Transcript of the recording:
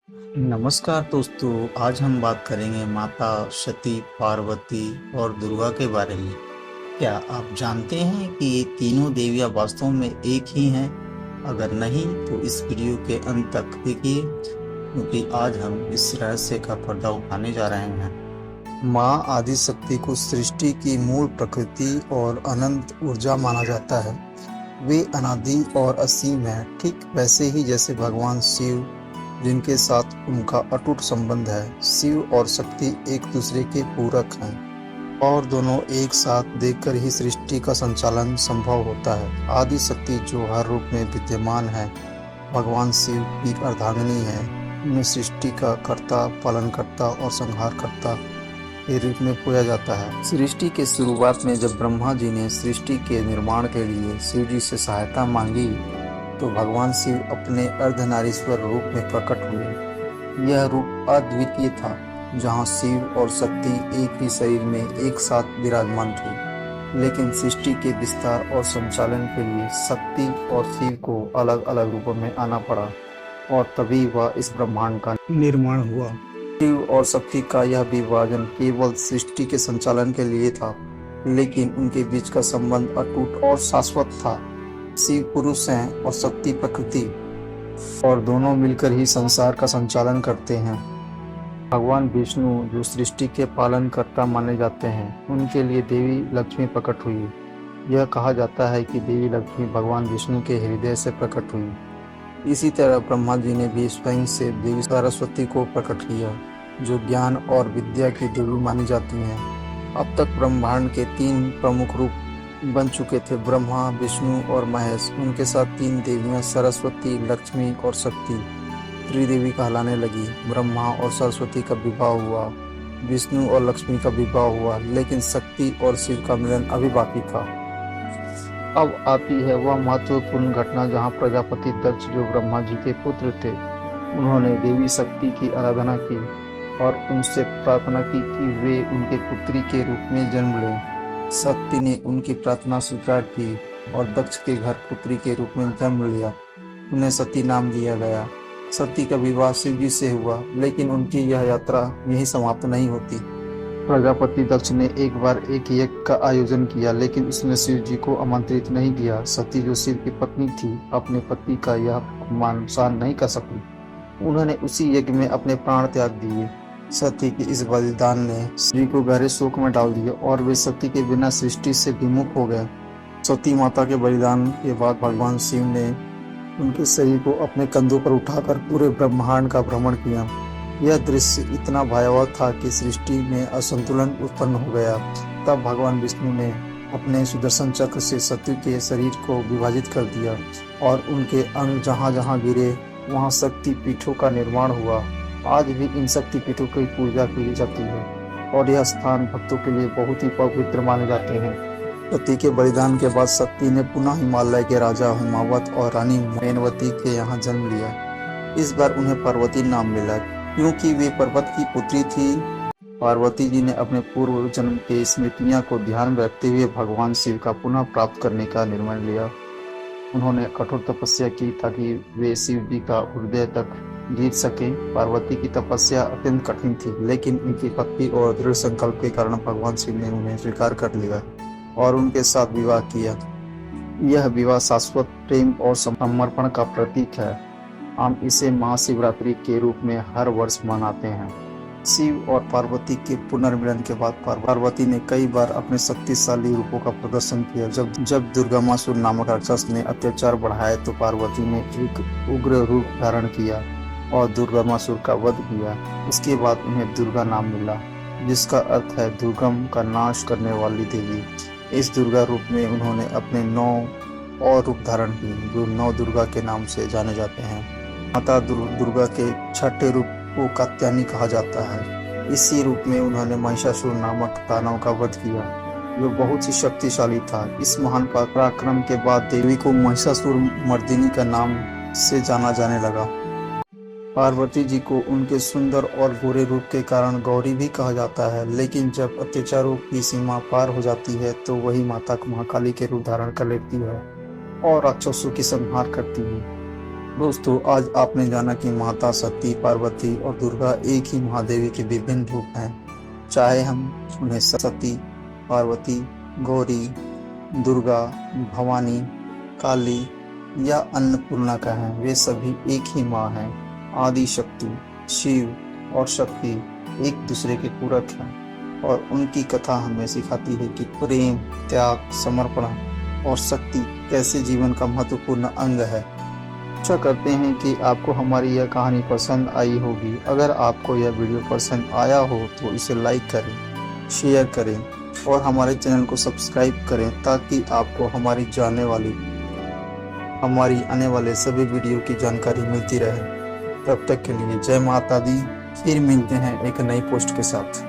नमस्कार दोस्तों। आज हम बात करेंगे माता सती, पार्वती और दुर्गा के बारे में। क्या आप जानते हैं कि ये तीनों देवियां वास्तव में एक ही हैं? अगर नहीं तो इस वीडियो के अंत तक देखिए, क्योंकि आज हम इस रहस्य का पर्दा उठाने जा रहे हैं। माँ आदि शक्ति को सृष्टि की मूल प्रकृति और अनंत ऊर्जा माना जाता है। वे अनादि और असीम है, ठीक वैसे ही जैसे भगवान शिव, जिनके साथ उनका अटूट संबंध है। शिव और शक्ति एक दूसरे के पूरक हैं और दोनों एक साथ देखकर ही सृष्टि का संचालन संभव होता है। आदि शक्ति जो हर रूप में विद्यमान है, भगवान शिव की अर्धांगिनी है। उन्हें सृष्टि का कर्ता, पालनकर्ता और संहारकर्ता के रूप में पूजा जाता है। सृष्टि के शुरुआत में जब ब्रह्मा जी ने सृष्टि के निर्माण के लिए शिव जी से सहायता मांगी, तो भगवान शिव अपने अर्धनारीश्वर रूप में प्रकट हुए। यह रूप अद्वितीय था, जहाँ शिव और शक्ति एक ही शरीर में एक साथ विराजमान थे। लेकिन सृष्टि के विस्तार और संचालन के लिए शक्ति और शिव को अलग अलग रूपों में आना पड़ा, और तभी वह इस ब्रह्मांड का निर्माण हुआ। शिव और शक्ति का यह विभाजन केवल सृष्टि के संचालन के लिए था, लेकिन उनके बीच का संबंध अटूट और शाश्वत था। शिव पुरुष हैं और शक्ति प्रकृति, और दोनों मिलकर ही संसार का संचालन करते हैं। भगवान विष्णु, जो सृष्टि के पालन कर्ता माने जाते हैं, उनके लिए देवी लक्ष्मी प्रकट हुई। यह कहा जाता है कि देवी लक्ष्मी भगवान विष्णु के हृदय से प्रकट हुई। इसी तरह ब्रह्मा जी ने भी स्वयं से देवी सरस्वती को प्रकट किया, जो ज्ञान और विद्या की देवी मानी जाती हैं। अब तक ब्रह्मांड के 3 प्रमुख रूप बन चुके थे, ब्रह्मा, विष्णु और महेश। उनके साथ 3 देवियां सरस्वती, लक्ष्मी और शक्ति त्रिदेवी कहलाने लगी। ब्रह्मा और सरस्वती का विवाह हुआ, विष्णु और लक्ष्मी का विवाह हुआ, लेकिन शक्ति और शिव का मिलन अभी बाकी था। अब आती है वह महत्वपूर्ण घटना जहाँ प्रजापति दक्ष, जो ब्रह्मा जी के पुत्र थे, उन्होंने देवी शक्ति की आराधना की और उनसे प्रार्थना की कि वे उनके पुत्री के रूप में जन्म लें। शक्ति ने उनकी प्रार्थना स्वीकार की और दक्ष के घर पुत्री के रूप में जन्म लिया। उन्हें सती नाम दिया गया। सती का विवाह शिव जी से हुआ, लेकिन उनकी यह यात्रा यहीं समाप्त नहीं होती। प्रजापति दक्ष ने एक बार एक यज्ञ का आयोजन किया, लेकिन उसने शिव जी को आमंत्रित नहीं किया। सती, जो शिव की पत्नी थी, अपने पति का यह मान सहन नहीं कर सकी। उन्होंने उसी यज्ञ में अपने प्राण त्याग दिए। सती के इस बलिदान ने शिव को गहरे शोक में डाल दिया और वे शक्ति के बिना सृष्टि से विमुख हो गए। सती माता के बलिदान के बाद भगवान शिव ने उनके शरीर को अपने कंधों पर उठाकर पूरे ब्रह्मांड का भ्रमण किया। यह दृश्य इतना भयावह था कि सृष्टि में असंतुलन उत्पन्न हो गया। तब भगवान विष्णु ने अपने सुदर्शन चक्र से सती के शरीर को विभाजित कर दिया और उनके अंग जहाँ जहाँ गिरे, वहाँ शक्ति पीठों का निर्माण हुआ। आज भी इन शक्ति पीठों की पूजा की जाती है और यह स्थान भक्तों के लिए बहुत ही पवित्र माने जाते हैं। सती के बलिदान के बाद शक्ति ने पुनः हिमालय के राजा हिमावत और रानी मैनवती के यहाँ जन्म लिया। इस बार उन्हें पार्वती नाम मिला, क्योंकि वे पर्वत की पुत्री थी। पार्वती जी ने अपने पूर्व जन्म के स्मृतियां को ध्यान में रखते हुए भगवान शिव का पुनः प्राप्त करने का निर्णय लिया। उन्होंने कठोर तपस्या की ताकि वे शिव जी का हृदय तक जीत सके। पार्वती की तपस्या अत्यंत कठिन थी, लेकिन उनकी भक्ति और दृढ़ संकल्प के कारण भगवान शिव ने उन्हें स्वीकार कर लिया और उनके साथ विवाह किया। यह विवाह शाश्वत प्रेम और समर्पण का प्रतीक है। हम इसे महाशिवरात्रि के रूप में हर वर्ष मनाते हैं। शिव और पार्वती के पुनर्मिलन के बाद पार्वती ने कई बार अपने शक्तिशाली रूपों का प्रदर्शन किया। जब दुर्गामासुर नामक राक्षस ने अत्याचार बढ़ाए, तो पार्वती ने एक उग्र रूप धारण किया और दुर्गामासुर का वध किया। इसके बाद उन्हें दुर्गा नाम मिला, जिसका अर्थ है दुर्गम का नाश करने वाली देवी। इस दुर्गा रूप में उन्होंने अपने 9 और रूप धारण किए, जो 9 दुर्गा के नाम से जाने जाते हैं। माता दुर्गा के छठे रूप को कात्यायनी कहा जाता है। इसी रूप में उन्होंने महिषासुर नामक दानव का वध किया, जो बहुत ही शक्तिशाली था। इस महान पराक्रम के बाद देवी को महिषासुर मर्दिनी का नाम से जाना जाने लगा। पार्वती जी को उनके सुंदर और गोरे रूप के कारण गौरी भी कहा जाता है, लेकिन जब अत्याचारों की सीमा पार हो जाती है, तो वही माता महाकाली के रूप धारण कर लेती है और राक्षसों की संहार करती है। दोस्तों, आज आपने जाना कि माता सती, पार्वती और दुर्गा एक ही महादेवी के विभिन्न रूप हैं। चाहे हम उन्हें सती, पार्वती, गौरी, दुर्गा, भवानी, काली या अन्नपूर्णा कहें, वे सभी एक ही माँ हैं। आदि शक्ति, शिव और शक्ति एक दूसरे के पूरक हैं और उनकी कथा हमें सिखाती है कि प्रेम, त्याग, समर्पण और शक्ति कैसे जीवन का महत्वपूर्ण अंग है। आशा करते हैं कि आपको हमारी यह कहानी पसंद आई होगी। अगर आपको यह वीडियो पसंद आया हो तो इसे लाइक करें, शेयर करें और हमारे चैनल को सब्सक्राइब करें ताकि आपको हमारी आने वाले सभी वीडियो की जानकारी मिलती रहे। तब तक के लिए जय माता दी। फिर मिलते हैं एक नई पोस्ट के साथ।